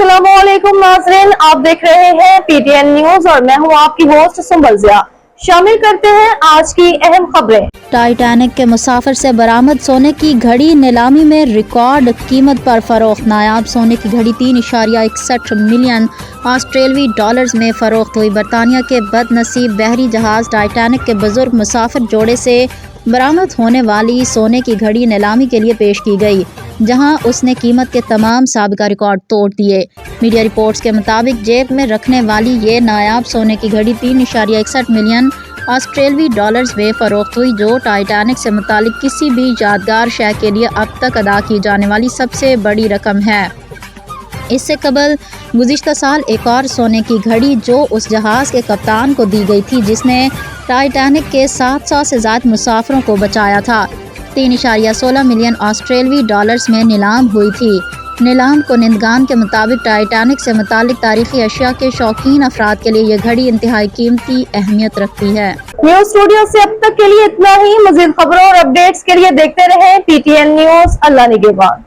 अस्सलाम वालेकुम नाज़रीन, आप देख रहे हैं पीटीएन न्यूज और मैं हूं आपकी होस्ट सुंबल ज़िया। शामिल करते हैं आज की अहम खबरें। टाइटैनिक के मुसाफिर से बरामद सोने की घड़ी नीलामी में रिकॉर्ड कीमत पर फरोख्त। नायाब सोने की घड़ी 3.61 मिलियन ऑस्ट्रेलवी डॉलर्स में फरोख्त हुई। बरतानिया के बदनसीब बहरी जहाज टाइटैनिक के बुजुर्ग मुसाफिर जोड़े से बरामद होने वाली सोने की घड़ी नीलामी के लिए पेश की गई, जहां उसने कीमत के तमाम साबिका रिकॉर्ड तोड़ दिए। मीडिया रिपोर्ट्स के मुताबिक जेब में रखने वाली ये नायाब सोने की घड़ी 3.61 मिलियन ऑस्ट्रेलवी डॉलर्स में फरोख्त हुई, जो टाइटैनिक से मुतालिक किसी भी यादगार शय के लिए अब तक अदा की जाने वाली सबसे बड़ी रकम है। इससे कबल गुज़िश्ता साल एक और सोने की घड़ी जो उस जहाज़ के कप्तान को दी गई थी जिसने टाइटैनिक के 700 से ज़्यादा मुसाफिरों को बचाया था, 3.16 मिलियन ऑस्ट्रेलवी डॉलर्स में नीलाम हुई थी। नीलाम को निंदगान के मुताबिक टाइटैनिक से मुतालिक तारीखी अशिया के शौकीन अफराद के लिए यह घड़ी इंतहाई कीमती अहमियत रखती है। न्यूज स्टूडियो से अब तक के लिए इतना ही। मज़ीद खबरों और अपडेट्स के लिए देखते रहें पीटीएन न्यूज। अल्लाह निगहबान।